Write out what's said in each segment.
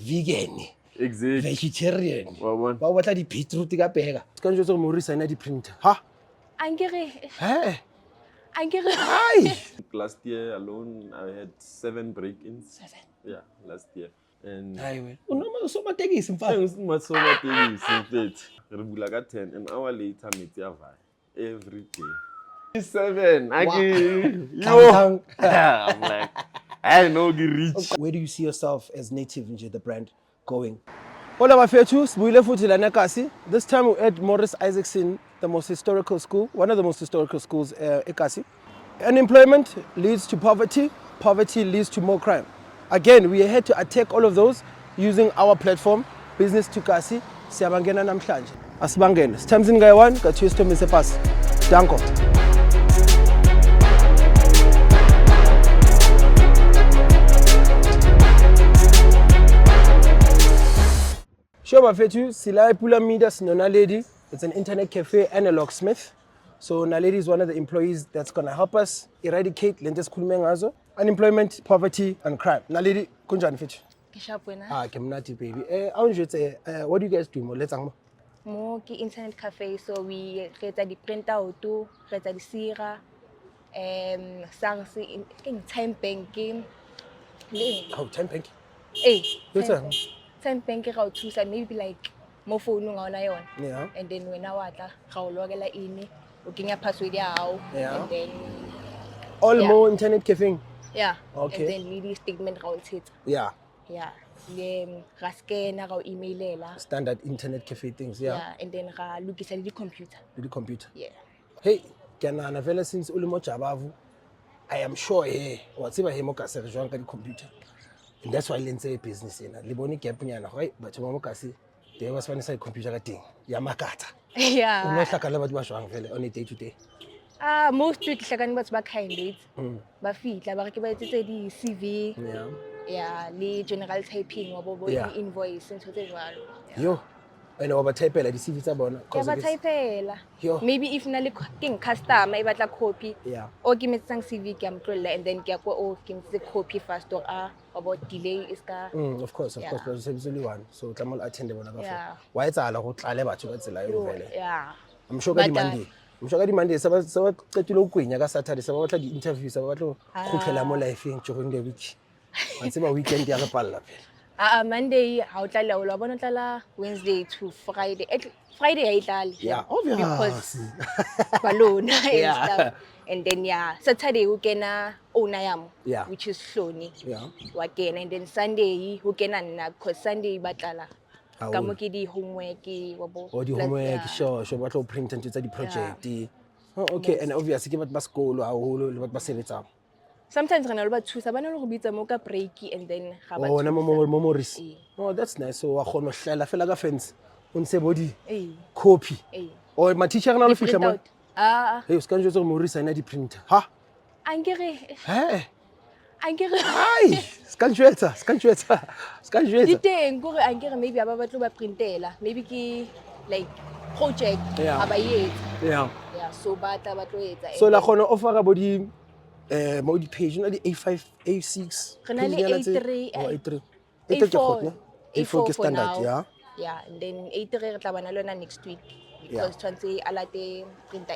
vegan, Exactly. vegetarian. Well, Ba batla di beetroot ka pega. Ska njwe tso Morris ina di printer. Ha? Angere. Hi. last year alone, I had 7 break-ins. 7. Yeah, last year. And Highway. Unoma so matekisi mfana. thanks much so much. Rebula ka 10 an hour later meet every day. 7. Yo. I'm like, I know the reach. Where do you see yourself as native in the brand going? Hola bafethu, sibuyile futhi la eKasi. This time we're at Morris Isaacson, the most historical school, one of the most historical schools eKasi. Unemployment leads to poverty, poverty leads to more crime. Again, we are here to attack all of those using our platform, Business to Kasi. Siyabangena namhlanje. Asibangene. Sithamzini ngayi-1 ka-2 isithombe pass. Danko. Sure bafethu, sila ePula Media sino Naledi. It's an internet cafe and a locksmith. So Naledi is one of the employees that's going to help us eradicate lento esikhulume ngazo, unemployment, poverty and crime. Naledi, kunjani fethu? Kishapwena. Kemnati baby. What do you guys do mo? Let's go. Mo ki internet cafe, so we retsa di printer auto, retsa di sira, sangsi in time banking. Oh, time bank. Time banking ga o thusa maybe like mo phone nga ona yona. Yeah. And then wena wa tla ga o lokela ini, o kenya password ya hao, and then more internet cafe. yeah. Okay. And then lead statement ga o ntshetsa. Yeah. Yeah. Le ga scanner ga o emailela. Standard internet cafe things, yeah. Yeah, and then ga lukisa le computer. The computer. Yeah. Hey, kana vela since ulimo Jabavu, I am sure what's ever he mo ka se jwang ka di computer. And that's why lenze business ena. Le bone gap nyana, right? But mo ka se they was funny side computer ka ting. Ya Makhethas. Yeah. Uno hlakala batho ba jwang vele on a day to day. Most ke hlakane batho ba candidate. Ba fitla ba re ke ba etsetse di CV. Yeah. Yeah, le general typing wa bo invoice ntho tse jwalo. Yo. Ene wa ba typela di CV tsa bona Ke ba typela. Yo. Maybe if na le king customer e batla copy. Yeah. O ke metsang CV ke amtlolla and then ke go o ke metse copy first or about delay is ka. Of course, but it's only one. So tlamol attend bona ba Yeah. Wa etsala go tlale batho ka tsela yo vele. Yeah. I'm sure ka di Monday. I'm sure ka di Monday sa ba qetile go kwenya ka Saturday sa ba batla di interview sa ba batla go khutlela mo life-eng during the week. Once ba weekend ya re palla phela. Monday ha o tlala o la bona tlala Wednesday to Friday. Friday ha itlali. Yeah, obviously. Because balloon Yeah. and stuff. And then Saturday we kena owner yam, which is Hloni. Yeah. Wa kena and then Sunday we kena nna because Sunday batlala. Ka mo ke di homework wa bo. Oh, di homework sure ba tlo print into tsa di project. Oh, okay, and obviously ke batho ba sekolo haholo le batho ba sebetsang. Sometimes rena le ba thusa bana le go bitsa mo ka break and then ga ba. Oh, na mo Morris. Oh, that's nice. So wa khona hlela fela ka fence. Unse body copy. Oh, ma teacher na lo fihla mo. Hey, ska njwe tso Morris ina di printer. Ha? Angere. Angere. Hi. Ska njwetsa. Di teng gore angere maybe aba batlo ba printela. Maybe ke like project aba yetsa. Yeah. Yeah, so batlo etsa. So la khona offer ka body mo di page na di A5, A6. Rena le A3. Oh, A3. A3 ke khotne. A4 ke standard, yeah. Yeah, and then A3 re tla bana lona next week because tshwantse alate printer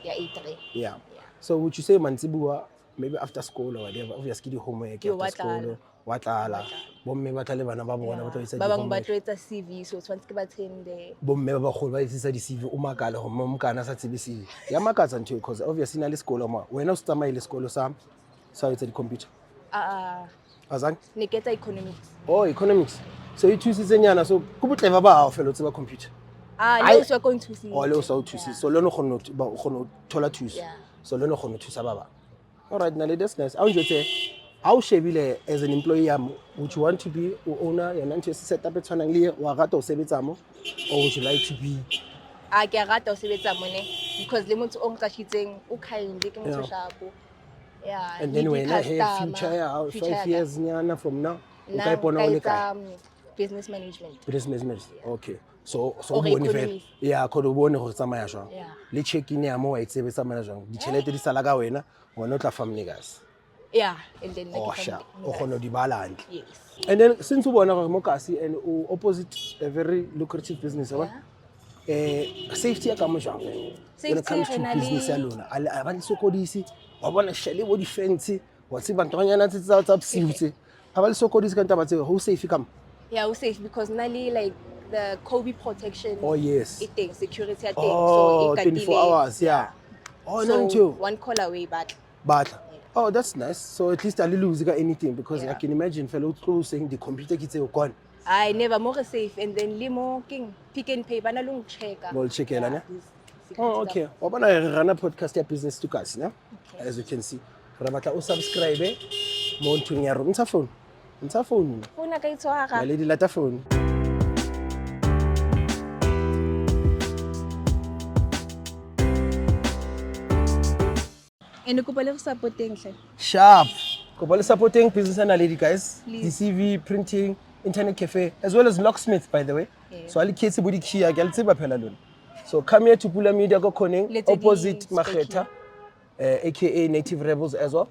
A3. Yeah. So would you say mantsibuwa maybe after school or whatever, obviously the homework after school wa tlala bomme ba tla le bana ba bona ba tlo isa di ba bang ba tlo etsa CV so tshwantse ke ba tshende bomme ba bagolo ba isa di CV o makala go mmokana sa tsebe CV ya makatsa ntho because obviously na le sekolo ma wena o tsamaile le sekolo sa etsa di computer azang ne ke etsa economics. Oh, economics. So you thusitse nyana so go botleba ba hao fela o tseba computer. Le o swa go nthusi. Oh, le o swa o thusi so le no go thola thuso so le no go thusa ba ba. All right, now that's nice. How shebile as an employee would you want to be owner ya nantse set up e tshwanang le wa rata o sebetsa mo or would you like to be ke rata o sebetsa mo ne because le motho o nqashitseng o kind ke motho shapo. Yeah. And then when I have future 5 years nyana from now o ka ipona o le ka business management. Business management. Okay. So bone fela. Yeah, khodo bone go tsamaya jwang. Le check in ya mo wa itsebe tsamaya jwang. Di chelete di sala ka wena, wena o tla family guys. Yeah, and then o kgona di bala hantle. Yes. And then since we want Mokasi and opposite a very lucrative business, safety ya kamo jwang when it comes to business ya lona a ba le sokodisi wa bona shele bo defense wa tse bantonyana tse tsa bosiutse a ba le sokodisi ka ntaba tse ho safe kamo. Yeah, we safe because nali like the COVID protection. Oh yes. It takes security thing. Oh, so 24 hours, yeah. Oh, so too. one call away, but oh, that's nice. So at least I didn't lose anything because Yeah. I can imagine fellow close saying the computer kits are gone. I never more safe and then limo king pick and pay bana long checker. Well, check it, ne? these Oh, security okay. Well, I run a podcast ya business to us, ne? As you can see. Rabata o subscribe mo ntweng ya rona. Ntsha phone. Ntsha phone. stuff. Una ka itshwara. Naledi lata phone. And ko le supporting hle. Sharp. Kobale supporting business and Naledi, guys. Please. DCV, printing, internet cafe, as well as locksmith, by the way. Yeah. So Ali Kesi Budi Kia, Galtiba Pelalun. So come here to Pula Media Go Koning, Let's say opposite the Makhethas, aka Native Rebels as well.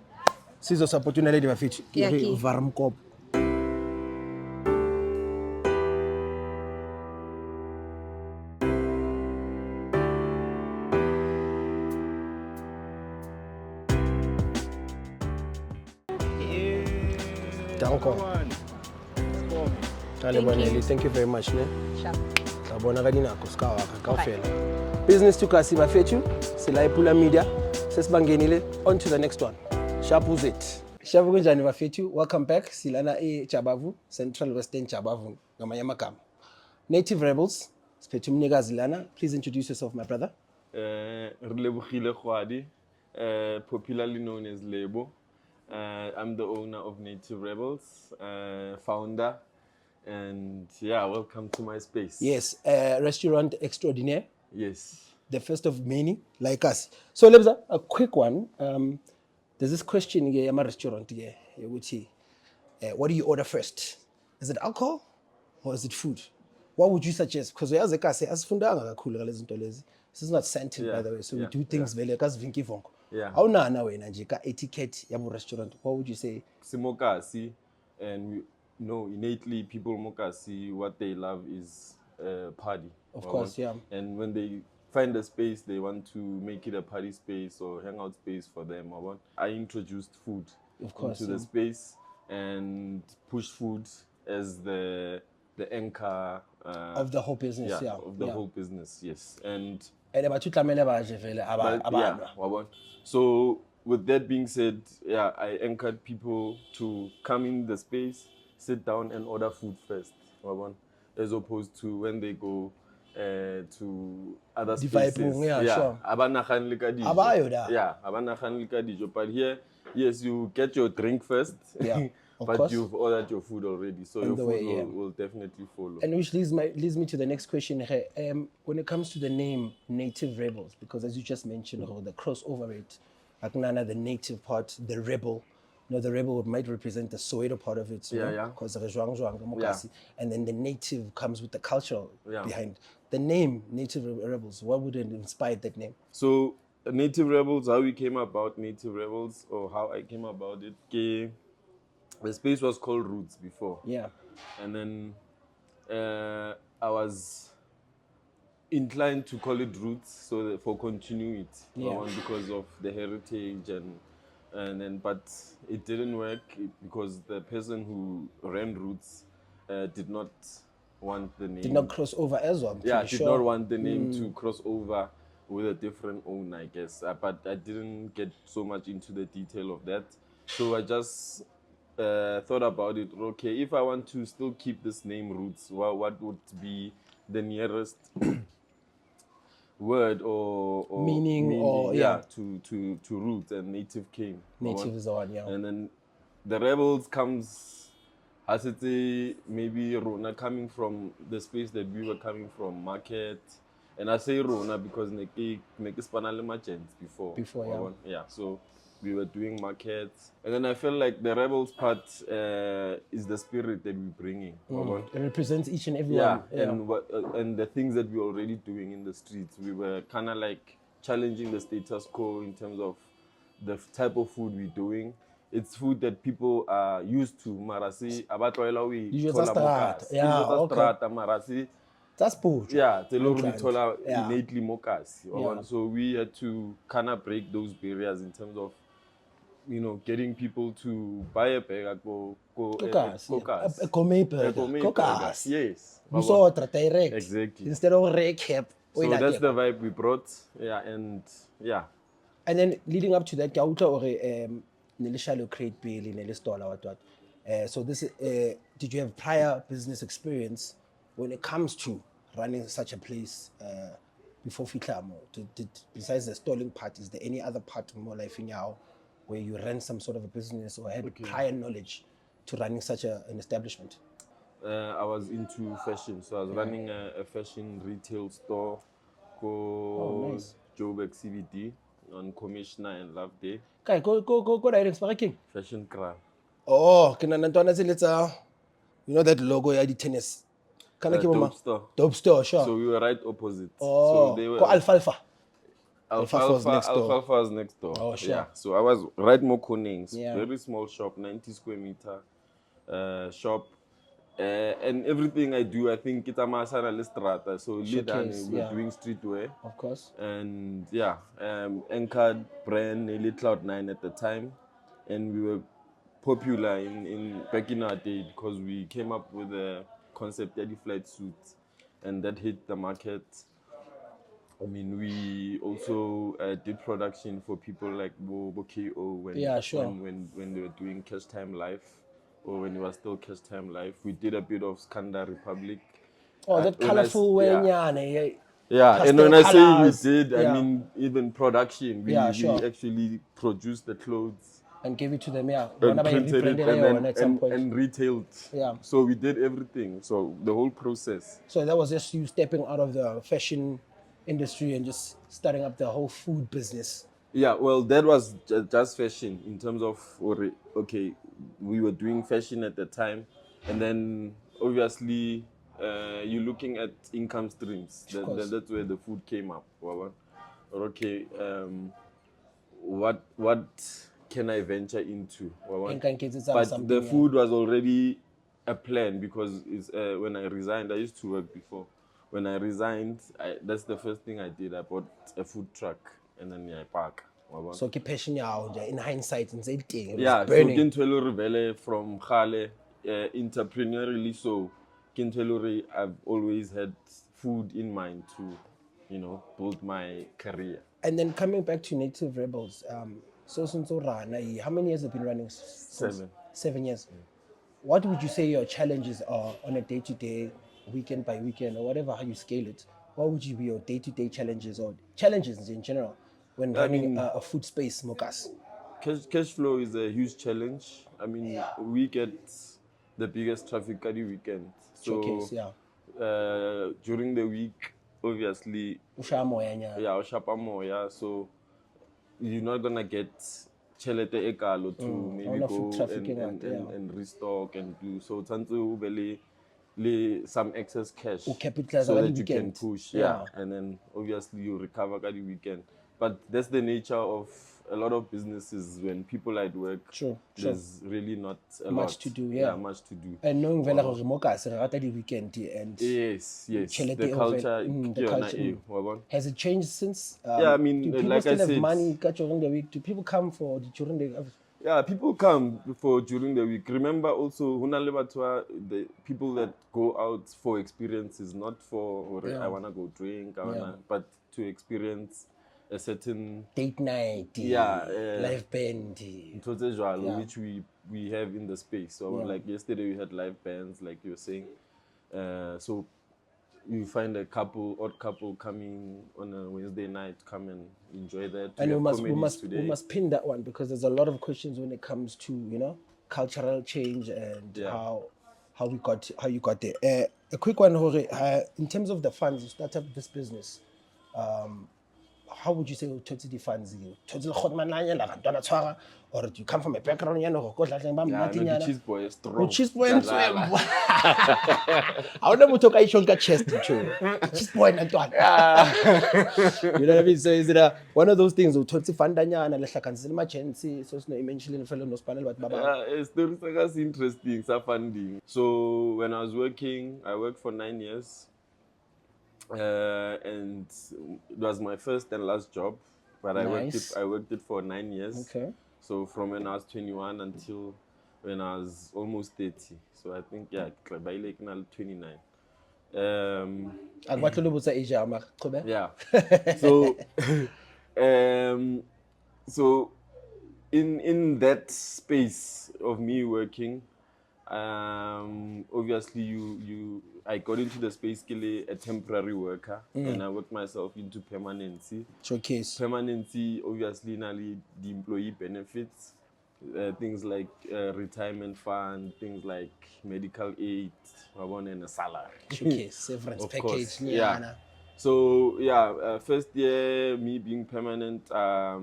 Sizo support Naledi Mafiti. Yeah, ki. WARMKOP. Thank you very much. Sharp. Business to kasi bafethu sila ePula Media sesibangenile on to the next one. Shabu it. Shabu kunjani bafethu? Welcome back. Silana Jabavu, Central Western Jabavu ngamanye amagama. Native Rebels, siphethe umnikazi lana. Please introduce yourself, my brother. Popularly known as Lebo. I'm the owner of Native Rebels, founder, and yeah, welcome to my space. Yes, restaurant extraordinaire. Yes. The first of many, like us. So, Lebza, a quick one. There's this question here, I'm a restaurant here, which what do you order first? Is it alcohol or is it food? What would you suggest? Because as I say, as fundanga kakhulu lezi zinto lezi. This is not scented, by the way, so we do things very like as vinki vonko. Yeah. How na wena nje ka etiquette ya restaurant? What would you say? Simokasi, and we know innately people Mokasi, what they love is party. Of course, yeah. And when they find a space, they want to make it a party space or hangout space for them. I introduced food into the space and pushed food as the anchor of the whole business, of the whole business, yes. And so with that being said, yeah, I anchored people to come in the space, sit down and order food first, as opposed to when they go to other spaces. Sure. But here, yes, you get your drink first, but course. You've ordered your food already, so your food will definitely follow. And which leads me to the next question. When it comes to the name Native Rebels, because as you just mentioned, the crossover rate, the native part, the rebel, the rebel might represent the Soweto part of it, because and then the native comes with the cultural behind. The name Native Rebels, what would have inspired that name? So Native Rebels, how we came about Native Rebels, or how I came about it, the space was called Roots before. Yeah. And then I was inclined to call it Roots, so for continuity, because of the heritage and then, but it didn't work because the person who ran Roots did not want the name. Did not cross over as well. Did not want the name to cross over with a different owner, I guess. But I didn't get so much into the detail of that. So I just thought about it. Okay, if I want to still keep this name Roots, what would be the nearest word or meaning to Roots? And Native came. Native is the one, yeah. And then the Rebels comes, as it maybe Rona coming from the space that we were coming from, market. And I say Rona because make spanale merchants before. So we were doing markets, and then I felt like the Rebels part is the spirit that we're bringing. It represents each and every one. And the things that we're already doing in the streets. We were kind of like challenging the status quo in terms of the type of food we're doing. it's food that people are used to. Marasi, abatloela we Dijo tsa strata. Yeah, Dijo tsa okay. strata, marasi. That's poor. Yeah, tse leng hore di Inland. thola Yeah. innately mo kasi, wa Yeah. bona? So we had to kind of break those barriers in terms of, you know, getting people to buy a burger, go Kokas, yeah. Kokas. A gourmet burger. Gourmet Kokas. burger, yes. You saw it direct. Exactly. Instead of recap. So that's the vibe we brought. Yeah, and yeah. And then leading up to that, ke a utlwa hore nilishalo create bill in store what. So this did you have prior business experience when it comes to running such a place before Fitlamo? Besides the stalling part, is there any other part of more life in Yao where you ran some sort of a business or had prior knowledge to running such an establishment? I was into fashion, so I was running a fashion retail store called nice. Joburg CBD on Commissioner and Loveday. Kai, go direct sparking. Fashion Cra. Oh, you know that logo ya di tennis. Kana ke Dope store. Dope store, sure. So we were right opposite. Oh, so they were ko Alfalfa. Alfalfa was next door. Alfalfa was next door. Oh, sure. Yeah. So I was right more Konings. Yeah. Very small shop, 90 square meter shop. And everything I do, I think it's a masana lestrata. So Showcase, we're yeah. doing streetwear. Of course. And yeah, anchored brand nearly Cloud9 at the time. And we were popular in back in our day because we came up with a concept of the flight suits, and that hit the market. I mean, we also did production for people like Bo KO when, Yeah, sure. when they were doing Cash Time Live, or when it was still Cash Time Live. We did a bit of Skanda Republic. Oh, that When I s- colorful way, yeah. yeah. Yeah, and Pastel when I say colours, we did, I yeah. mean even production. We sure. actually produced the clothes And give it to them, yeah. and One of them printed it rebranded and, at some point. and retailed. Yeah. So we did everything. So the whole process. So that was just you stepping out of the fashion industry and just starting up the whole food business. Yeah, well, that was just fashion in terms of, okay, we were doing fashion at the time. And then obviously you're looking at income streams. That's where the food came up. Or okay, what can I venture into? But the food was already a plan because it's, when I resigned, I used to work before. When I resigned, that's the first thing I did. I bought a food truck and then I park. So keep passion in hindsight and say yeah, burning. So Rebele from Khale, entrepreneurially, so I've always had food in mind to, you know, build my career. And then coming back to Native Rebels, so since Rana, how many years have been running? 7. 7 years. What would you say your challenges are on a day-to-day, weekend by weekend, or whatever how you scale it? What would you be your day-to-day challenges or challenges in general when running a food space, Mokas? Cash flow is a huge challenge. I mean, we get the biggest traffic at the weekend. So Showcase, yeah. During the week, obviously, ushapa moya. So you're not gonna get chelete ekalo to maybe go and restock and do so. Tanzu some excess cash so that you can push. Yeah, and then obviously you recover at the weekend. But that's the nature of a lot of businesses. When people at work, there's really not much to do. Yeah, much to do. And knowing very Mokas the weekend and yes, the culture. Has it changed since? Yeah, I mean, do people like still I have said, money during the week? Do people come for during the? Yeah, people come for during the week. Remember also, the people that go out for experiences, not for I wanna go drink, but to experience a certain date night, live band, which we have in the space. So like yesterday we had live bands, like you were saying. So you find odd couple coming on a Wednesday night, come and enjoy that. And we must pin that one because there's a lot of questions when it comes to, you know, cultural change and how you got there. A quick one, Jorge, in terms of the funds, you started up this business. how would you say totally defines you? Totally or do you come from a background Cheese boy, strong. cheese boy and I don't know talk I chest too. Cheese boy and you know what I mean? So is it one of those things totally fandanyana le hlakanisile emergency so sino eventually fellow no spanel but baba. Stories like that's interesting, it's funding. So when I was working, I worked for 9 years. And it was my first and last job, but Nice. I worked it for 9 years. Okay. So from when I was 21 until when I was almost 30. So I think by like now 29. Yeah. So so in that space of me working, obviously I got into the space a temporary worker, and I worked myself into permanency. Showcase. Permanency, obviously, the employee benefits, things like retirement fund, things like medical aid, and a salary. Showcase, severance Of package. course, yeah. So first year me being permanent, I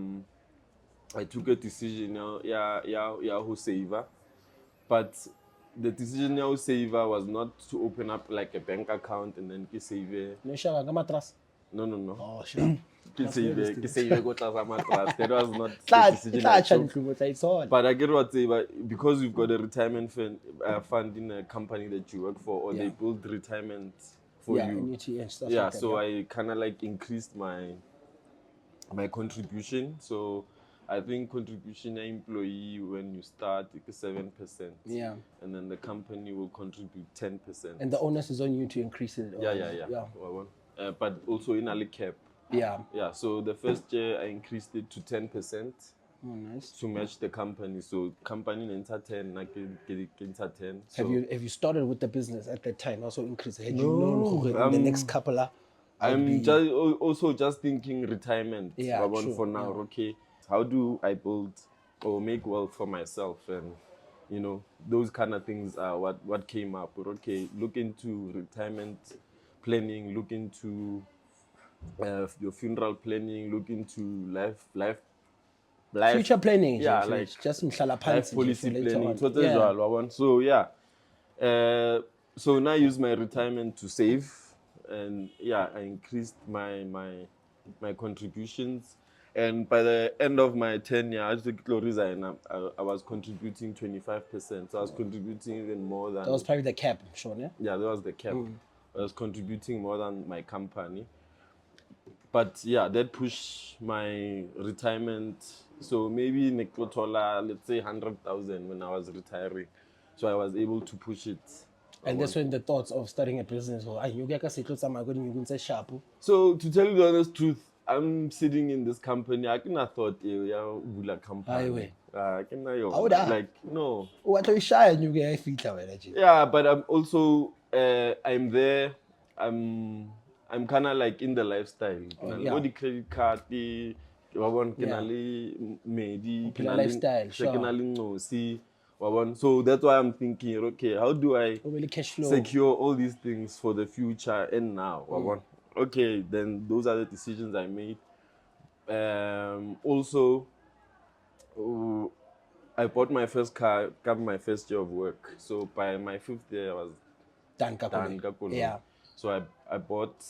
took a decision, who saver, but the decision now saver was not to open up like a bank account and then save. No shaka matras. No. Oh sure. Save go tlasa matras. That was not the decision I took. But I get what say, but because you've got a retirement fund in a company that you work for, or they build retirement for you. Annuity and stuff Yeah, like that, so I kind of like increased my contribution. So I think contribution employee when you start it's 7%. Yeah. And then the company will contribute 10%. And the onus is on you to increase it. Yeah. But also in a cap. Yeah. Yeah. So the first year I increased it to 10%. Oh, nice. To match the company. So company enter 10, I can get 10. So Have you started with the business at that time? Also increase. Had you No, known in the next couple of I'm just thinking retirement. Yeah, true, For now, okay. How do I build or make wealth for myself? And those kind of things are what came up. But okay, look into retirement planning, look into your funeral planning, look into life future planning. Yeah, like just life policy planning. So so now I use my retirement to save, and I increased my contributions. And by the end of my tenure, I took resign. I was contributing 25%. So I was contributing even more than. That was probably the cap, Sean. Yeah, that was the cap. I was contributing more than my company. But that pushed my retirement. So maybe Neklotola, let's say 100,000 when I was retiring. So I was able to push it. And that's when the thoughts of starting a business were, So to tell you the honest truth, I'm sitting in this company. I cannot thought a company. Like no. What are you shy and you get feet away? Yeah, but I'm also I'm there. I'm kind of like in the lifestyle. The credit card, lifestyle. So that's why I'm thinking, okay, how do I cash flow. secure all these things for the future and now? Okay, then those are the decisions I made. Also, I bought my first car, got my first year of work. So by my 5th year, I was done. Yeah. So I bought,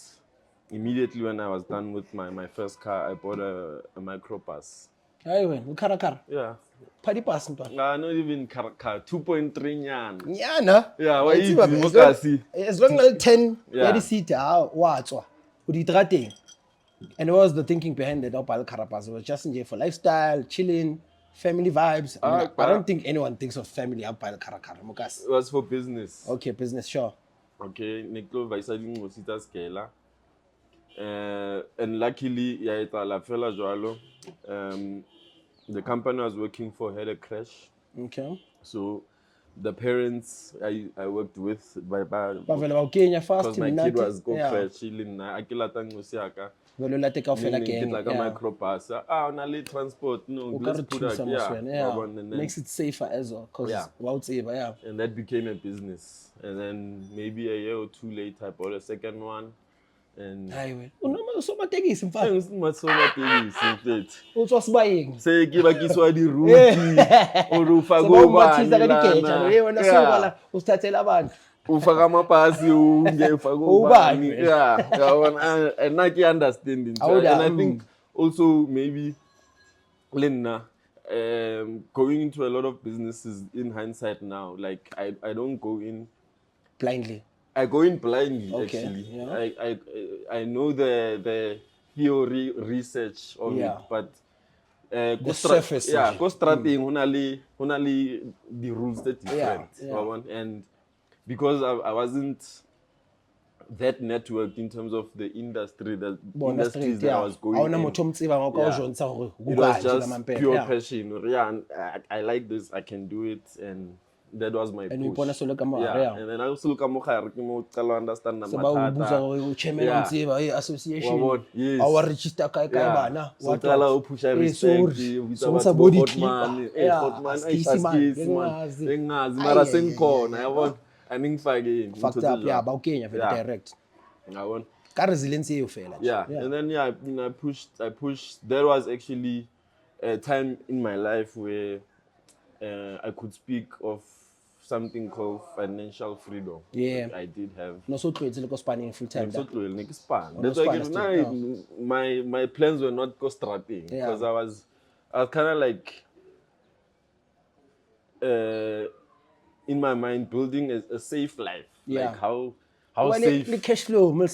immediately when I was done with my first car, I bought a microbus. Yeah. Party pass. Not even car, 2.3 nyan. Yeah, no. Yeah, why you as long as 10 ready seat, and what was the thinking behind it? It was just for lifestyle, chilling, family vibes. I don't think anyone thinks of family up by the It was for business. Okay, business, sure. Okay, Niklo Vaisadi Mosita Scala. And luckily, the company I was working for had a crash. Okay. So the parents I worked with because my kid was crashing. Microbus. Transport. No, makes it safer as well. And that became a business. And then maybe a year or two later, I bought a second one. and Hayi wena. Unoma usomatekisi mfana. engisomatekisi mfethu. Uthi wasibayeng. Se ke bakiswa di-route or ufaka ubani Sebawumathiza kaligeja no. Hey wena lana. suka Yeah. la usithathela abantu. Ufaka amabhasi ufaka Ubani ubani. wena. Yeah, yabona, and I can understand it. Awuda, And I think also maybe Lena, going into a lot of businesses in hindsight now, like I don't go in blindly. I go in blindly, Okay, actually. yeah. I know the theory research of Yeah. it, but The surface. yeah, go starting only the rules that different. Yeah. And because I wasn't that networked in terms of the industry, the industries that I was going in. It was just pure passion. Yeah, and I like this, I can do it, and that was my push. Yeah, and then I also look at more understand the association. yes. Our register Yeah. So what tell push respect with about body man, man. mara sengikhona yabona aningifake in Fucked up, yeah, bawukenya very direct. Yabona. Ka resilience you fela. Yeah, and then I pushed. There was actually a time in my life where I could speak of something called financial freedom. Yeah, I did have. No, so to it's spanning full time. So to span. That's why my plans were not cost-strapping because I was kind of like in my mind building a safe life. Yeah. Like how safe the cash flow. How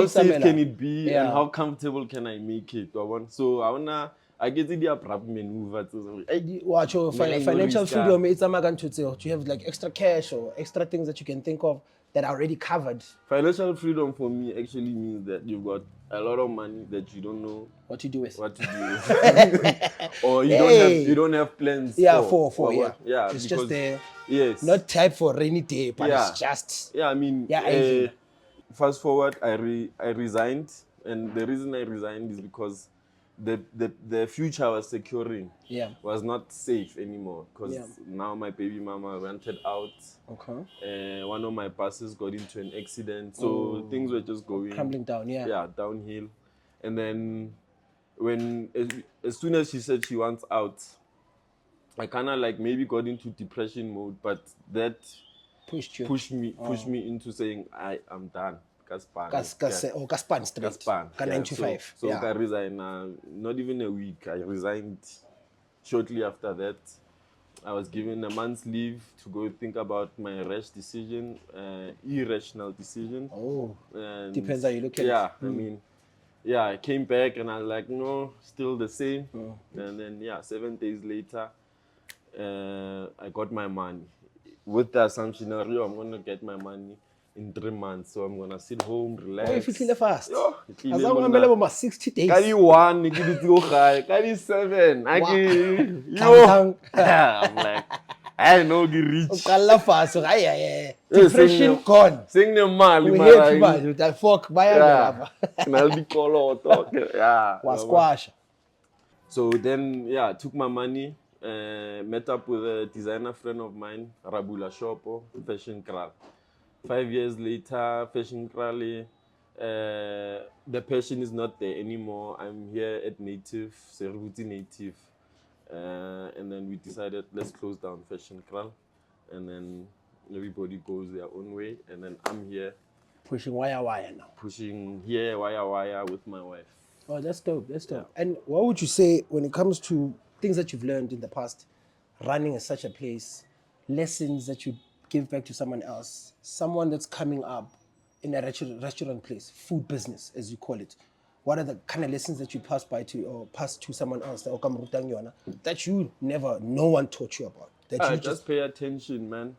safe can it be and how comfortable can I make it? So I get the abrupt maneuver. Watch your financial freedom. It's do you have like extra cash or extra things that you can think of that are already covered? Financial freedom for me actually means that you've got a lot of money that you don't know what to do with. Or you don't have plans for. Yeah, it's just there. Yes. Not type for rainy day, but it's just. Yeah, I mean, fast forward, I resigned, and the reason I resigned is because the future I was securing was not safe anymore, because now my baby mama rented out. Okay. One of my buses got into an accident, so things were just going crumbling down. Yeah, downhill. And then as soon as she said she wants out, I kind of like maybe got into depression mode, but that pushed me into saying I'm done. Kaspan straight. 9 to 5. So I resigned. Not even a week. I resigned shortly after that. I was given a month's leave to go think about my irrational decision. And depends how you look at it. Yeah, I mean, I came back and I was like, no, still the same. And then 7 days later, I got my money. With the assumption, I'm going to get my money in 3 months, so I'm going to sit home, relax. Oh, if you feel fast. As I'm going to 60 days. Kali 1, Kali 7. I'm like, I know the rich. Depression gone. Sing the mali, we hate man. That fuck, Naledi color talk. Was squash. So then, took my money. Met up with a designer friend of mine, Rabula Shopo, Fashion Kral. 5 years later, Fashion Kral, the passion is not there anymore. I'm here at Native, Servuti Native. And then we decided, let's close down Fashion Kral. And then everybody goes their own way. And then I'm here. Pushing wire now. Pushing here, wire with my wife. Oh, that's dope. Yeah. And what would you say when it comes to things that you've learned in the past, running such a place, lessons that you give back to someone else, someone that's coming up in a restaurant place, food business, as you call it? What are the kind of lessons that you pass to someone else that no one taught you about? That you just pay attention, man,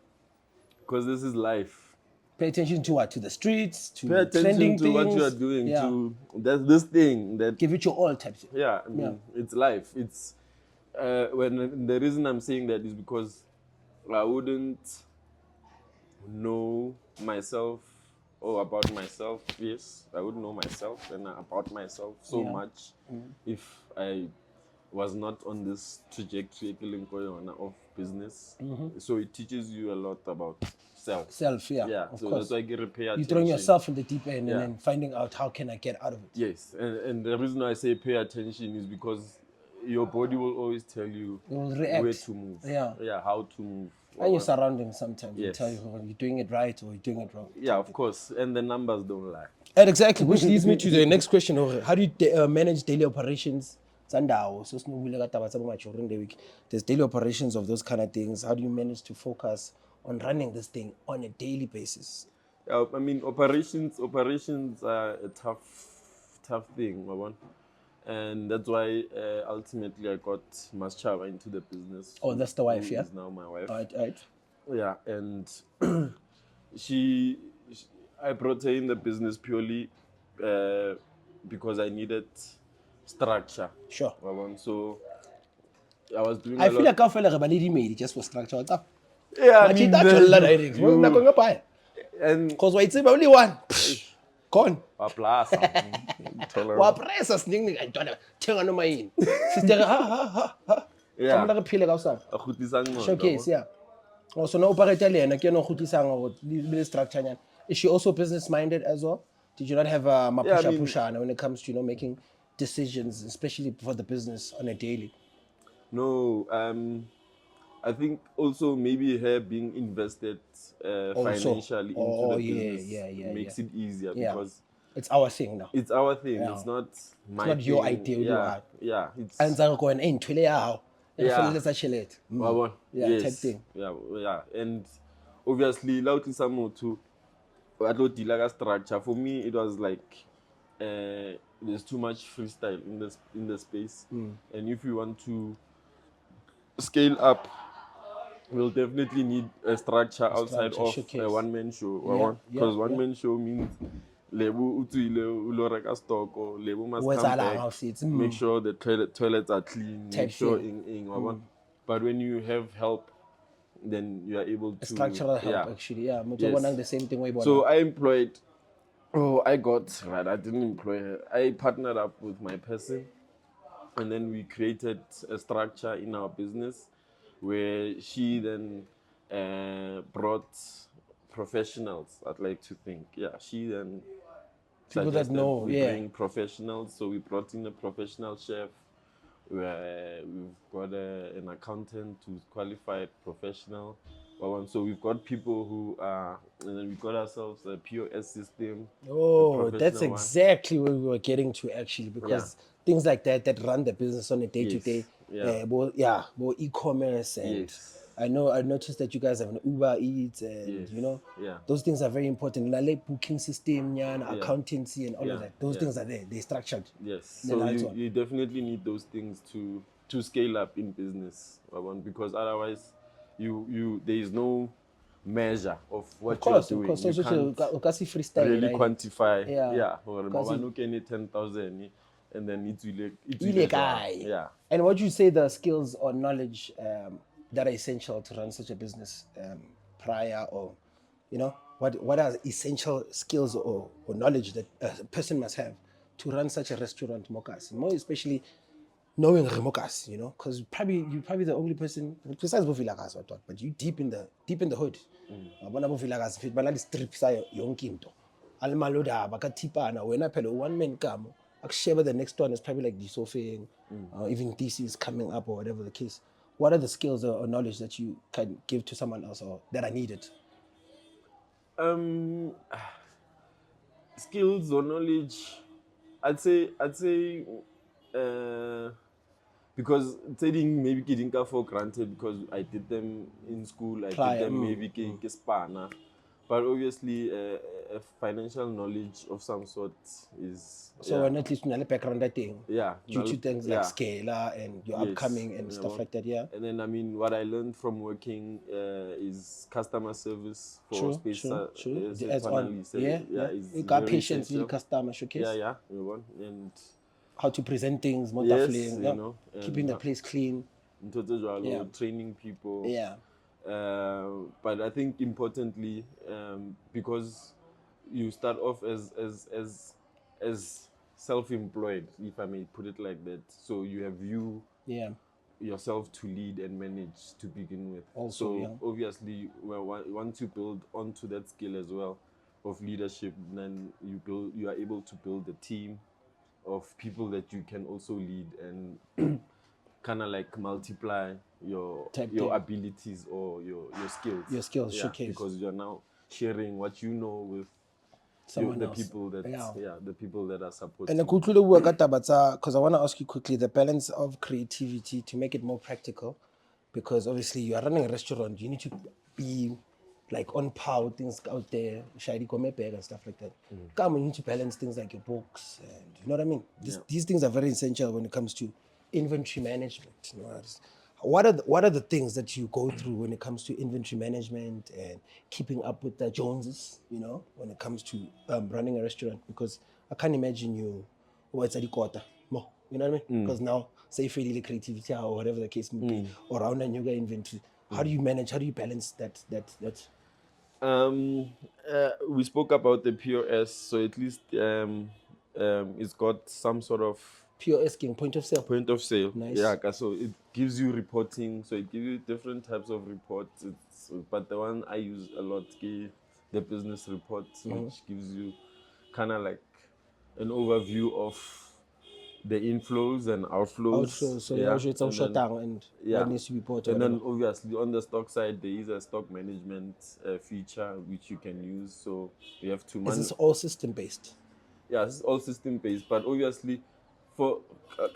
because this is life. Pay attention to what? To the streets, to pay attention trending to things. What you are doing. To this thing that give it your all type thing. Yeah, I mean, it's life. It's when the reason I'm saying that is because I wouldn't know myself or about myself. Yes, I would know myself and about myself so much if I was not on this trajectory of business. So it teaches you a lot about self. Self, yeah, Yeah, of so course. that's why you pay attention. You're throwing yourself in the deep end Yeah. and then finding out how can I get out of it. Yes, and the reason I say pay attention is because your body will always tell you It will react. where to move. Yeah. How to move. And your surroundings sometimes will Yes. tell you whether you're doing it right or you're doing it wrong. Yeah, of course, and the numbers don't lie. And exactly, which leads me to the next question. How do you manage daily operations? Sandawo, so sinubule ka taba tsa bo matjho during the week. There's daily operations of those kind of things. How do you manage to focus on running this thing on a daily basis? I mean, operations are a tough thing, Mabon. And that's why ultimately I got Maschava into the business. Oh, that's the wife, yeah? Is now my wife. Right. Yeah, and I brought her in the business purely because I needed structure. Sure. So I was doing I a feel lot. like I feel like a lady made it just for structure. Yeah, I But mean, and because why it's only one. Gone. a plaza. Wa pressa sning I don't know. Tell no my sister ha. Yeah. Someone like a phile ka usang. A kgutlisang ngqondo, Showcase, yeah. Also, no operator le ena ke no khutisang go le structure nyana. Is she also business minded as well? Did you not have a Yeah, I mean- pushana when it comes to making decisions, especially for the business on a daily? No, I think also maybe her being invested financially into the business makes it easier because It's our thing now. it's our thing. Yeah. It's not my It's not your thing. idea. Yeah. It's And so go and ntwele ya hao. Yeah. Let's actually it. Wabona? Yeah, Yes. type thing. Yeah. And obviously, loudly some to a structure. For me, it was like there's too much freestyle in the space, and if you want to scale up, we'll definitely need a structure outside of showcase. a one-man show. Yeah, Because yeah. one-man show means Lebo utuile uloreka stock or Lebo must Where's come all our back, houses? make sure the toilets are clean, Type make sure thing. But when you have help, then you are able to Structural help, actually. Yeah, Yes. the same thing. So I didn't employ her. I partnered up with my person, and then we created a structure in our business where she then brought professionals, I'd like to think. Yeah, she then People that suggested know, we yeah. bring professionals. So we brought in a professional chef. We've got an accountant who's qualified professional. So we've got people who are, and then we've got ourselves a POS system. Oh, a that's professional one. exactly where we were getting to actually, because things like that run the business on a day to day. Yeah. More e-commerce and Yes. I noticed that you guys have an Uber Eats and Yeah. those things are very important. Like booking system, accountancy and all of Yeah. that. Those Yeah. things are there. They're structured. Yes, The so lights on. you definitely need those things to scale up in business, because otherwise there is no measure of what you're doing. So You can't freestyle. really right? quantify. Yeah. Or Because Mabanu can need 10,000, and then it will Ile guy. Yeah. And what you say the skills or knowledge that are essential to run such a business prior, or what are essential skills or knowledge that a person must have to run such a restaurant, Mokas, more especially knowing Remokas, because you're probably the only person besides Bofilagas, but you deep in the hood. Abona Bofilagas fit banali strip sayo yonke into. Almaloda bakatipana wena phela one man kamo. Aksheba the next one is probably like Disofing, even DC is coming up or whatever the case. What are the skills or knowledge that you can give to someone else or that are needed? Skills or knowledge, I'd say because trading maybe getting for granted because I did them in school, I did them maybe ke spana. But obviously a financial knowledge of some sort is So at least you know the background that thing. Yeah. Due to things like scalar and your Yes, upcoming and stuff like that, yeah. And then what I learned from working is customer service for space. True. As on. It's You got very patience with essential. the customer showcase. Yeah. And How to present things, more Yes, definitely, keeping the place clean. Training people. Yeah. But I think importantly, because you start off as self-employed, if I may put it like that. So you have you yourself to lead and manage to begin with. Also, so obviously, once you build onto that skill as well of leadership, then you are able to build a team of people that you can also lead and kind of like multiply your abilities or your skills. Your skills, showcase. Because you're now sharing what you know with the people that the people that are supporting. And because I want to ask you quickly the balance of creativity to make it more practical, because obviously you are running a restaurant, you need to be like on par with things out there, shady come bag and stuff like that. Come, you need to balance things like your books, and you know what I mean. These things are very essential when it comes to inventory management. You know, what are the things that you go through when it comes to inventory management and keeping up with the Joneses? You know, when it comes to running a restaurant, because I can't imagine you, it's a quarter more. You know what I mean? Because now, say for the creativity or whatever the case may be, or around a new inventory, how do you manage? How do you balance that? We spoke about the POS, so at least it's got some sort of POS king, point of sale. Point of sale. Nice. Yeah, so it gives you reporting. So it gives you different types of reports. But the one I use a lot is the business report, which gives you kind of like an overview of the inflows and outflows. So what needs to be bought. And then obviously on the stock side, there is a stock management feature which you can use. So you have to manage. Is this all system based? Yeah, it's all system based. But obviously, for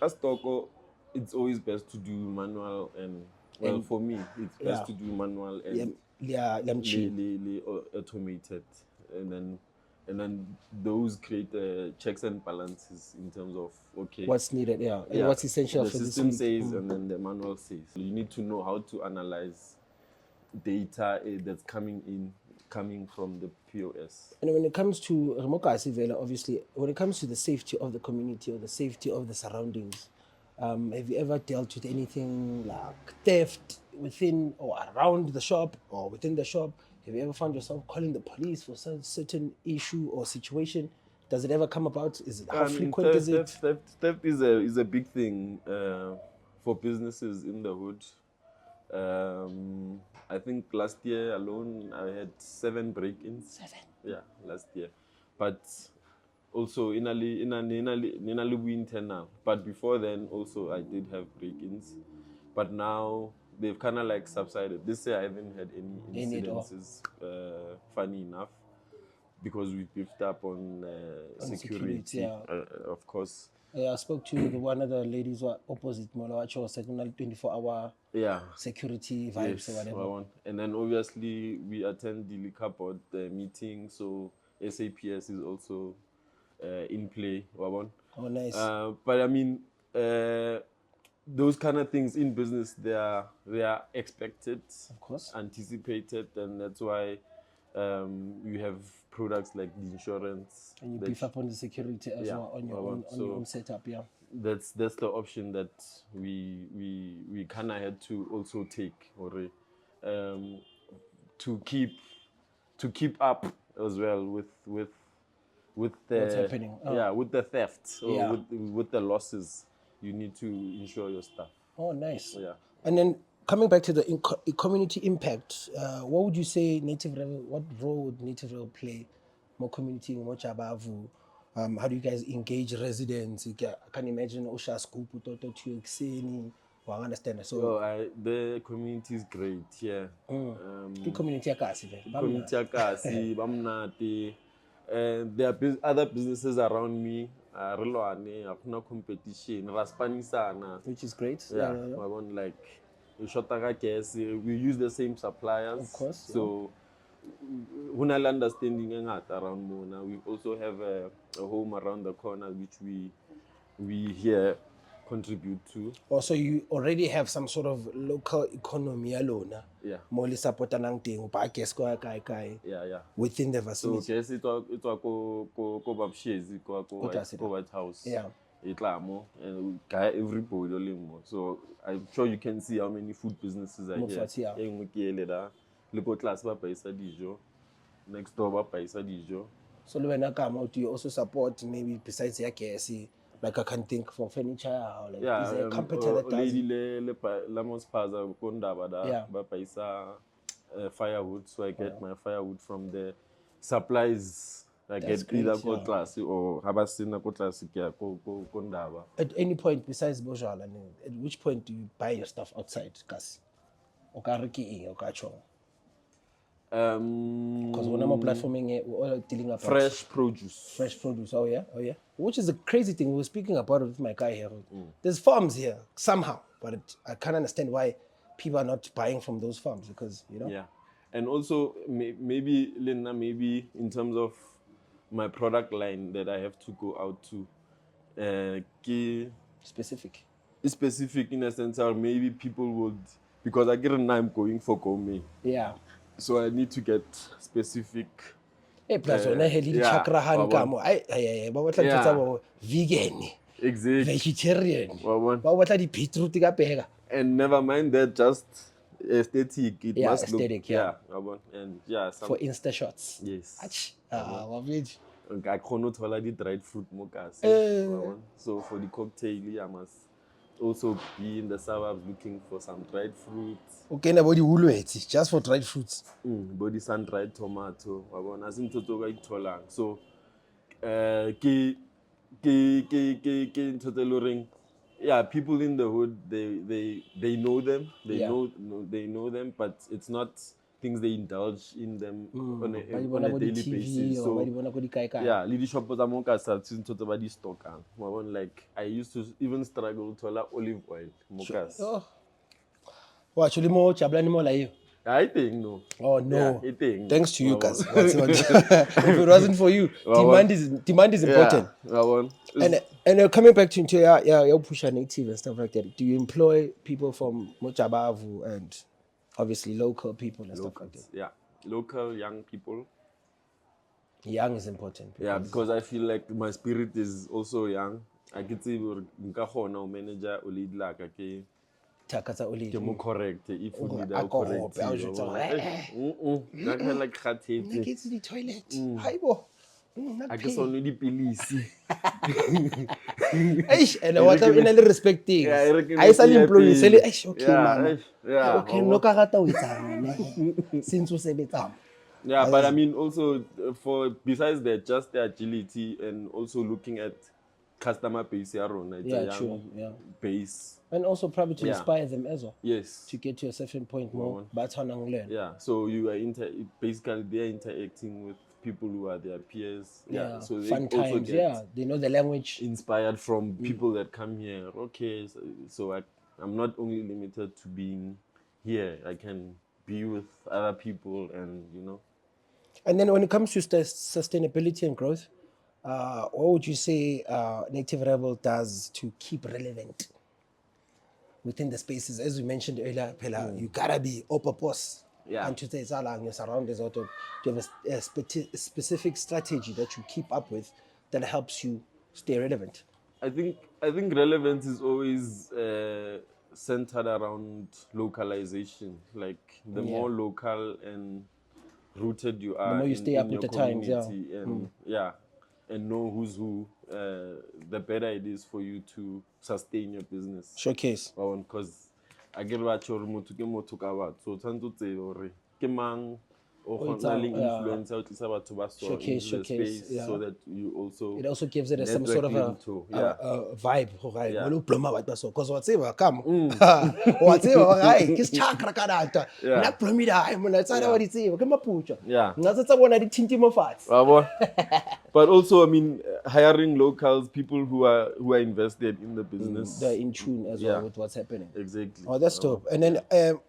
stock, it's always best to do manual and for me, it's best to do manual and automated, and then those create checks and balances in terms of what's needed, and what's essential the for system this says, and then the manual says. You need to know how to analyze data that's coming from the POS. And when it comes to obviously, when it comes to the safety of the community or the safety of the surroundings, have you ever dealt with anything like theft within or around the shop or within the shop? Have you ever found yourself calling the police for some certain issue or situation? Does it ever come about? Is it how frequent is it? Theft is a big thing for businesses in the hood. I think last year alone I had 7 break-ins. 7? Yeah, last year. But also in internal. But before then also I did have break-ins. But now they've kind of like subsided. This year I haven't had any incidences, funny enough, because we beefed up on security, of course. Yeah, I spoke to one of the ladies who are opposite Molawacho, second 24-hour security vibes or whatever. And then obviously we attend the liquor board meeting, so SAPS is also in play. Oh, nice. But I mean, those kind of things in business, they are expected, of course, anticipated, and that's why you have products like the insurance, and you beef up on the security as well on your own setup. That's the option that we kind of had to also take, or to keep up as well with the what's happening. With the theft or with the losses. You need to insure your stuff. Oh, nice. Yeah. And then coming back to the community impact, what would you say what role would Native Rail play? More community, more Jabavu. How do you guys engage residents? I can imagine Osha Scoop to Xeni. I understand. So the community is great, yeah. The community bamnati. There are other businesses around me. Competition, which is great. We use the same suppliers. Of course. So when I understanding around Mona, we also have a home around the corner which we here contribute to. Also, you already have some sort of local economy alone. Yeah. More support within the vicinity. So guess it was White House. Yeah. And everybody. So I'm sure you can see how many food businesses are here. Lebo class next door. So do you also support maybe besides your KSC Like I can think for furniture, or like Yeah, is there a competitor that does lady it? la mospaza kondaba da Yeah. ba paisa firewood, so I get my firewood from the supplies. I That's get either great, ko yeah. class or habasina ko class kya ko kondaba. At any point besides Bojala, at which point do you buy your stuff outside, Kasi? Or ka reki or ka chong? Because when I'm platforming, we're all dealing about Fresh produce. fresh produce. Oh yeah, oh yeah. Which is a crazy thing. We were speaking about it with my guy here. There's farms here somehow, but I can't understand why people are not buying from those farms because Yeah, and also maybe Linda, maybe in terms of my product line that I have to go out to, specific. specific in a sense, or maybe people would, because I get a name going for gourmet, Yeah. so I need to get specific. Hey, plus when I had the yeah, chakrahan wabona. kamo, I but what Yeah. vegan, Exactly. vegetarian, Wabona. but what are the beetroot ka pega? And never mind that, just aesthetic. It Yeah, must aesthetic, look. yeah. Wabona. And yeah, For Insta shots. yes. Ach, wabidi. I cannot hold the dried fruit mochas. So for the cocktail, I must also be in the suburbs looking for some dried fruits. Okay, now body woolwets, just for dried fruits. Body sun dried tomato. As in toto tolang. So yeah, people in the hood they know them. Yeah. They know them, but it's not things they indulge in them on Ba a di daily TV basis. or So ba di bona ko di kae kae. yeah, leadership was among us since to the stock. Like I used to even struggle to allow olive oil. Mokas. Oh. Well, actually more chabla ni more like you. I think no. Oh no. Yeah, I think. Thanks to you guys. If it wasn't for you, demand is important. Yeah, And coming back to your push native and stuff like that, do you employ people from Jabavu and obviously local people and stuff like that? yeah, local young people. Young is important. Yeah, because I feel like my spirit is also young. I can see nka khona manager o lead la ka ke Takatsa ke mo correct if you need a to correct. I was just That kind like khathetse. Get to the toilet. Haibo. I guess only the pilisi. And what I'm in a respecting. Yeah, I reckon I saw it's employee happy. say, okay, Yeah, mama. yeah, Okay, no karata witang. Since we say betam. Yeah, but I mean also for besides that, just the agility and also looking at customer base here on it's a young base. And also probably to inspire them as well. Yes. To get to a certain point more, but learn. Yeah. So you are basically they're interacting with people who are their peers. Yeah. So they fun also times. get They know the language. Inspired from people that come here. Okay, so I'm not only limited to being here. I can be with other people, and And then when it comes to sustainability and growth, what would you say Native Rebel does to keep relevant within the spaces? As we mentioned earlier, Pela, you gotta be purpose. Yeah. And to say your surroundings, or to have a specific strategy that you keep up with that helps you stay relevant. I think relevance is always centered around localization. Like the more local and rooted you are, the more you stay up in with your the times, community, and and know who's who, the better it is for you to sustain your business. Showcase. Because I get what you're talking about. So tanto te ore ke mang o kgonang influencer o tlisa batho ba so in the space, so that you also it also gives it some sort of a vibe. Because what's it come? What's it? Right? Kiss chakra kadata. Na promida. I'm not saying what it's even. Come pucha. Yeah. That's one of the tinty mofats. But also, I mean, hiring locals, people who are invested in the business. They're in tune as well with what's happening. Exactly. Oh, that's dope. And then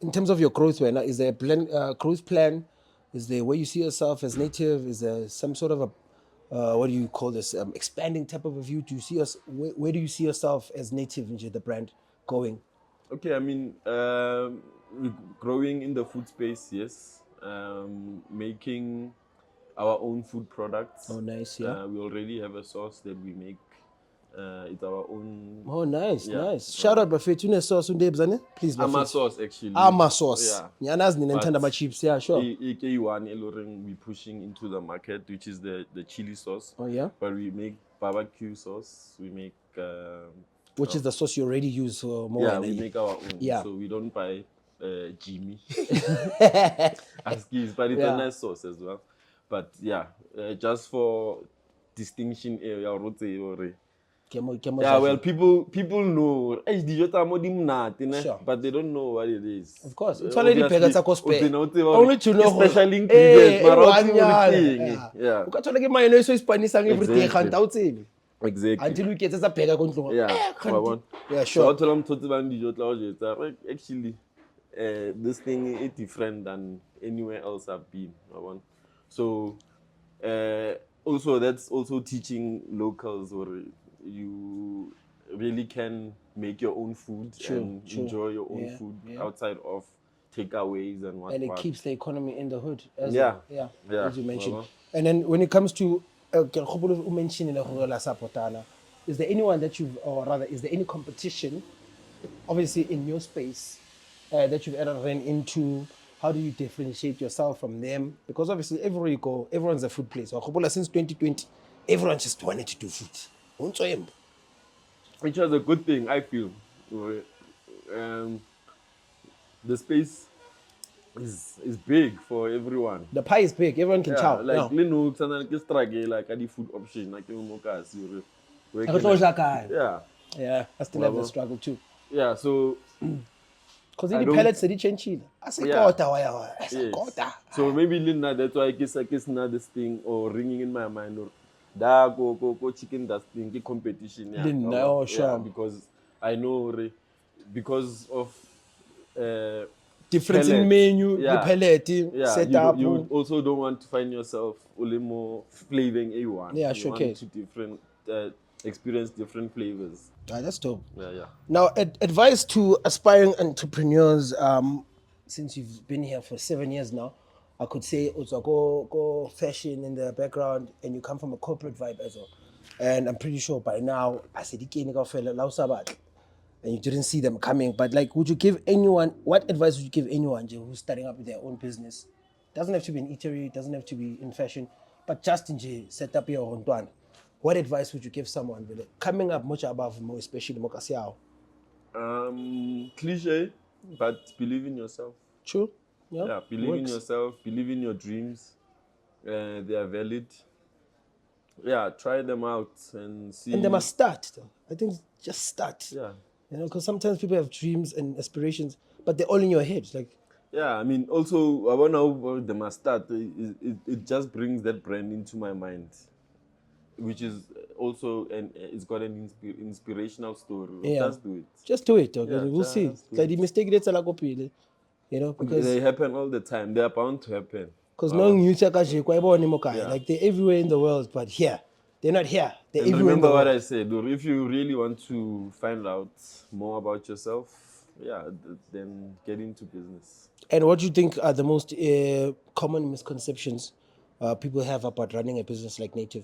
in terms of your growth, is there a plan, growth plan? Is there where you see yourself as native? Is there some sort of a, what do you call this, expanding type of a view? Do you see us, where do you see yourself as native into the brand going? Okay, I mean, growing in the food space, yes. Making our own food products. Oh, nice, yeah. We already have a sauce that we make It's our own. Oh, nice, Yeah. nice. Shout out Bafethu une sauce undebzane. Please Ama Bafethu. sauce actually. Ama sauce. Yeah. Nyanazi nina But ntanda ma chips. Yeah, sure. AK1 Eloring we pushing into the market, which is the chili sauce. Oh yeah. But we make barbecue sauce. We make Which is the sauce you already use for more. yeah, we make our own. Yeah. So we don't buy Jimmy. Askies, but it's Yeah. a nice sauce as well. But yeah, just for distinction area, yeah, well, people know. Sure. But they don't know what it is. Of course, it's already Obviously, bigger than only to know special ingredients. Mara one uthi yeah. yeah, Ukathola ke mayonnaise so ispanisang everything Exactly. khanta utsebe. exactly. Until we get a bigger control. Yeah, Yeah, So sure. I told them actually, this thing is different than anywhere else I've been. So also that's also teaching locals, or you really can make your own food and enjoy your own food outside of takeaways and whatnot. And it keeps the economy in the hood. As Yeah. as you mentioned. And then when it comes to is there anyone that you've, or rather, is there any competition, obviously in your space, that you've ever ran into? How do you differentiate yourself from them? Because obviously everywhere you go, everyone's a food place. Since 2020, everyone just wanted to do food. Which was a good thing, I feel. The space is big for everyone. The pie is big, everyone can chow. Like Leno, struggle like any food option, like yeah. Yeah, I still have the struggle too. Yeah, so because the pellets they change. I say quarter. So maybe Linda, that's why I guess now this thing or ringing in my mind, or da go chicken that thing competition. Yeah, sure. Because I know because of difference in menu, the pellet setup. You also don't want to find yourself only more flavoring A1. Yeah, you want to different experience different flavors. That's dope. Yeah. Now, advice to aspiring entrepreneurs. Since you've been here for 7 years now, I could say also go fashion in the background, and you come from a corporate vibe as well. And I'm pretty sure by now, I said and you didn't see them coming. But like, would you give anyone, what advice would you give anyone who's starting up with their own business? Doesn't have to be an eatery, doesn't have to be in fashion, but just in set up your own one. What advice would you give someone with it? Coming up much above more, especially Mokasiao? Cliche, but believe in yourself. True. Yeah, believe in yourself, believe in your dreams. They are valid. Yeah, try them out and see. And they must start, though. I think just start. Yeah. Because sometimes people have dreams and aspirations, but they're all in your head. Like, yeah, I mean, also, I want to know they must start. It just brings that brand into my mind, which is also, and it's got an inspirational story. Yeah. Just do it. Just do it, okay? We'll see. Like the mistake that's because they happen all the time. They are bound to happen. Because like they're everywhere in the world, but here, they're not here. They're and everywhere in the remember world. what I said, or if you really want to find out more about yourself, then get into business. And what do you think are the most common misconceptions people have about running a business like Native?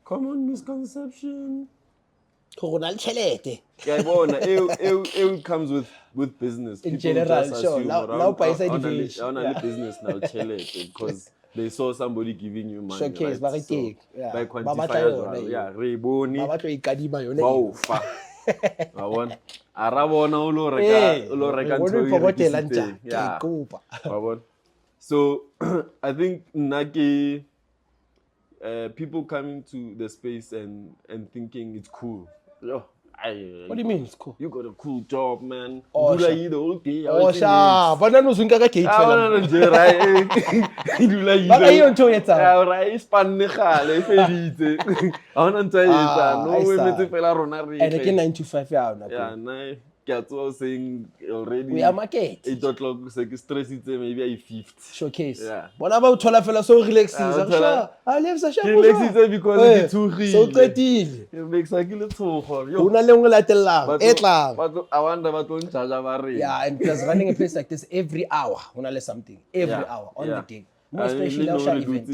Common misconception. It comes with business. In People general, just sure. assume Now by side village. business now because they saw somebody giving you money. Showcase, right? So, yeah. by quantifiers, yeah, Reboni. Wow, I want Arabona So I think people coming to the space and thinking it's cool. Yo, what do you mean it's cool? You got a cool job, man. Oh, Dula yi the whole day. Banana uzunga gate. And again 9 to 5 yeah, saying already. We are market. 8 o'clock, stress maybe a fifth. Showcase. Yeah. What about Tola fella so relaxing? Relaxing because it's too real. So creative. It makes a little too hard. But I wonder what yeah, and plus running a place like this every hour, something every hour on the day. More especially our event.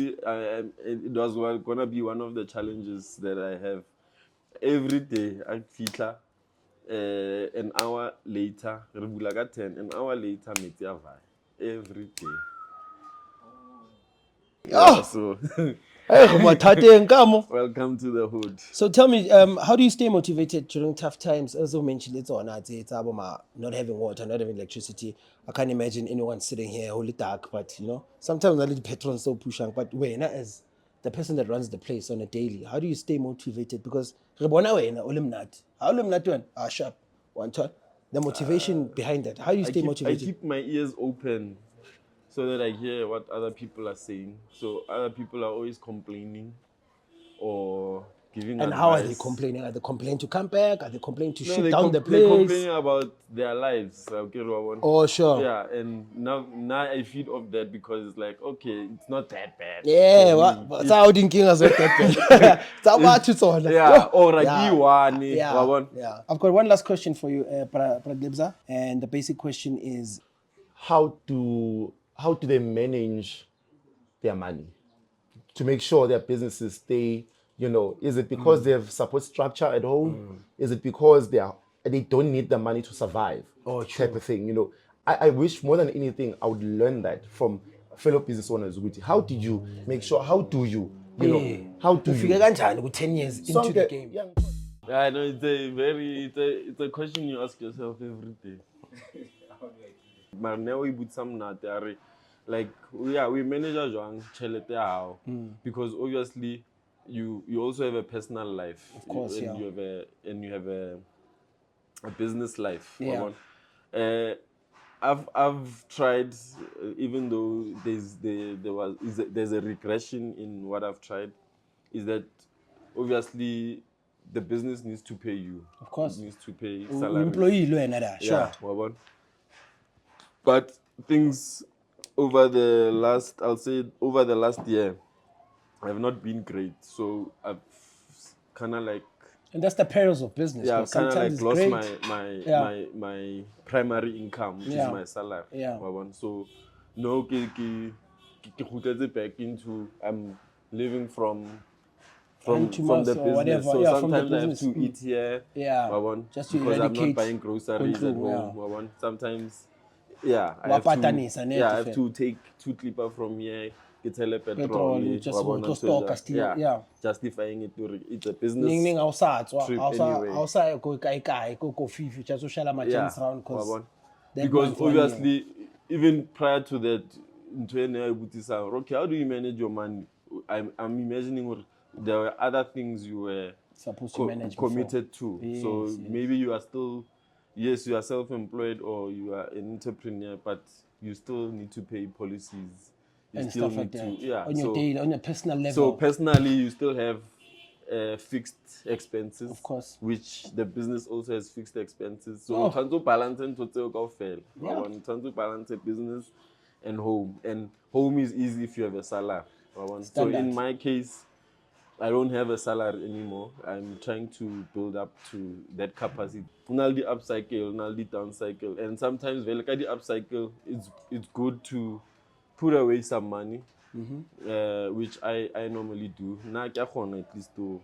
It was gonna be one of the challenges that I have. Every day I feel an hour later, an hour later, every day. Yeah, so welcome to the hood. So tell me, how do you stay motivated during tough times? As you mentioned, it's not having water, not having electricity. I can't imagine anyone sitting here wholly dark, but sometimes a little petrol so pushing. But when as the person that runs the place on a daily, how do you stay motivated? Because sharp, one turn. The motivation behind that. How do you stay motivated? I keep my ears open so that I hear what other people are saying. So other people are always complaining or giving And advice. how are they complaining? Are they complaining to come back? Are they complaining to shoot down the They're place? complaining about their lives. Oh, sure. Yeah, and now I feed off that because it's like, okay, it's not that bad. Yeah, what's out in King as well that bad? Yeah, or yeah. I've got one last question for you, Pradebza, and the basic question is, how do they manage their money to make sure their businesses stay, is it because they have support structure at home? Is it because they don't need the money to survive? Type of thing, I wish more than anything I would learn that from fellow business owners. How do you make sure, how do you how do you 10 years into the game? I know it's a question you ask yourself every day. But now we put some like we manage our young chelete because obviously you also have a personal life, of course, you have a business life. Yeah. I've tried, even though there's a regression in what I've tried, is that obviously the business needs to pay you. Of course, it needs to pay salary. Employee, sure. Yeah, but things over the last year have not been great. So I've kind of like, and that's the perils of business. Yeah, I've kind of like lost great. my primary income, which is my salary. Yeah. So no, back into I'm living from the business. Whatever. So sometimes I have to eat here. Yeah. Just because I'm not buying groceries at home. Sometimes, I have to take 2 clipper from here. Get a petrol, justifying it to it's a business trip anyway. Because obviously, even prior to that, okay, how do you manage your money? I'm imagining there were other things you were supposed to manage committed to. Yes. Maybe you are still, you are self-employed or you are an entrepreneur, but you still need to pay policies. And stuff like that. On your daily, on your personal level. So personally, you still have fixed expenses. Of course. Which the business also has fixed expenses. So you try to balance balance a business and home. And home is easy if you have a salary. So in my case, I don't have a salary anymore. I'm trying to build up to that capacity. Naledi upcycle, Naledi downcycle. And sometimes the upcycle, it's good to put away some money, which I normally do. Now, at least to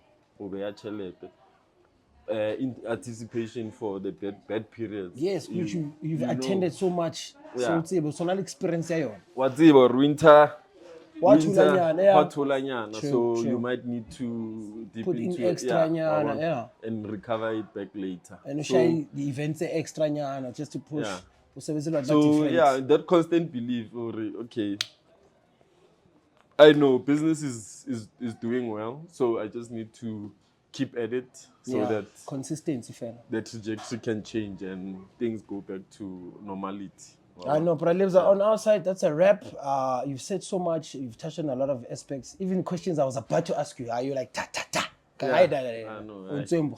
in anticipation for the bad periods. Yes, which you've attended so much. So experience. What's it about winter? Hot So you might need to dip put into in extra and recover it back later. And the events extra just to push. So that constant belief, okay, I know business is doing well, so I just need to keep at it so that consistency, the trajectory can change and things go back to normality. I know, but on our side, that's a wrap. You've said so much. You've touched on a lot of aspects. Even questions I was about to ask you, are you like ta? I know. Hey, 10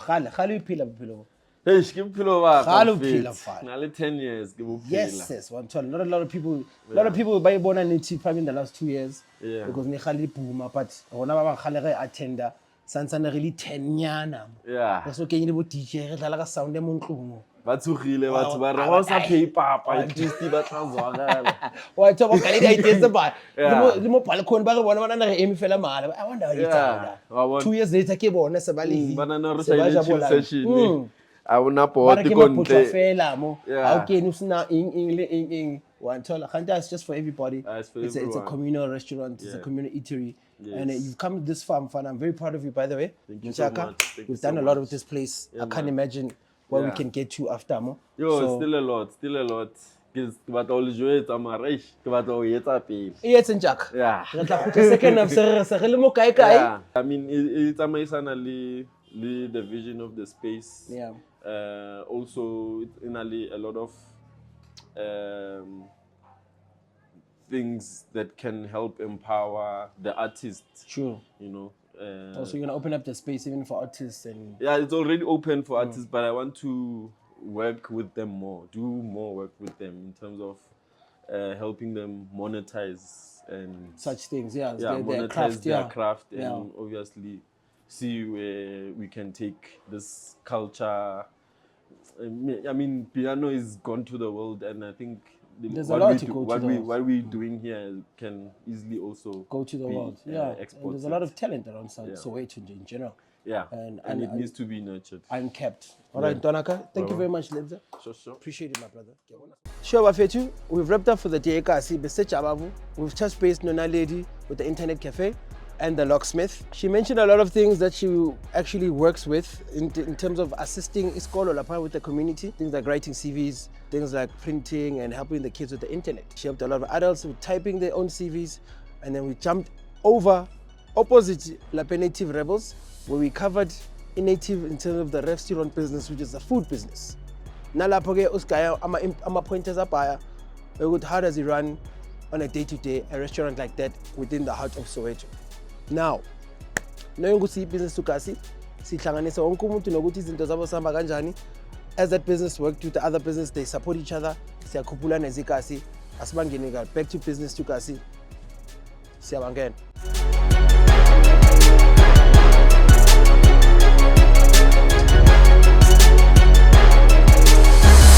years. Yes, one time. Not a lot of people. A lot of people buy born native in the last 2 years. Yeah. Because ni khali puma, but whenever khali attender, Santsane really 10 nyana. Yeah. That's okay, you DJ, re dlala ka sound e mo ntlong. Ba tsogile batho ba re go sa pay papa at least ba tla zwagala. Wa tsoba ka le ideas ba. Yeah. Le mo balcony ba re bona bana re emi fela mala. I wonder how you Yeah. tell. 2 years later ke bona se ba le. Banana re sa ile chill session. A una Ba pot re ke ko mapotso ntle. fela mo. Yeah. Ha o kene o sna ing. One tell Khanta is just for everybody. It's for It's a everyone. communal restaurant, it's a Yeah. communal eatery. Yes. And you've come this far, and I'm very proud of you, by the way. Thank you so Nchaka. much. Thank you You've so done a lot much. with this place. Yeah, I can't man. imagine where we Yeah. can get to after mo. Yo, So- still a lot. Ke batla o le jwetsa mara ke batla o etsa pele. Yes, Nchaka. Yeah. Re tla go second of se re le mo kae kae. Yeah. I mean, it's tsamaisana le the vision of the space. Yeah. Also, it's in a lot of things that can help empower the artists. Sure. You know. Also, you're gonna open up the space even for artists and Yeah, it's already open for artists, but I want to work with them more, do more work with them in terms of helping them monetize and such things. Yeah. yeah, Their monetize craft. their Yeah. craft and Yeah. obviously see where we can take this culture. I mean, piano is gone to the world, and I think There's a lot to go to what the world. what we're doing here can easily also Go to the be, world. Yeah. And exported. there's a lot of talent around Yeah. Soweto in general. yeah, and it needs to be nurtured. Unkept. All right, Donaka. Thank you very much, Lebza. Sure. Appreciate it, my brother. Sure, Bafetu. We've wrapped up for the day. Bese Jabavu. We've touched base on Naledi with the internet cafe and the locksmith. She mentioned a lot of things that she actually works with in terms of assisting Iskolo Lapa with the community. Things like writing CVs, things like printing and helping the kids with the internet. She helped a lot of adults with typing their own CVs. And then we jumped over opposite Lapa Native Rebels, where we covered native in terms of the restaurant business, which is the food business. Nalapho ke usigaya ama pointers apaya. How does he run on a day-to-day a restaurant like that within the heart of Soweto? Now, knowing ukuthi business ukasi, sihlanganisa wonke umuntu nokuthi izinto zabo sihamba kanjani. As that business worked with the other business, they support each other. Siyakhuphulana ezikasi, asibangene back to business tukasi. Siyabangena.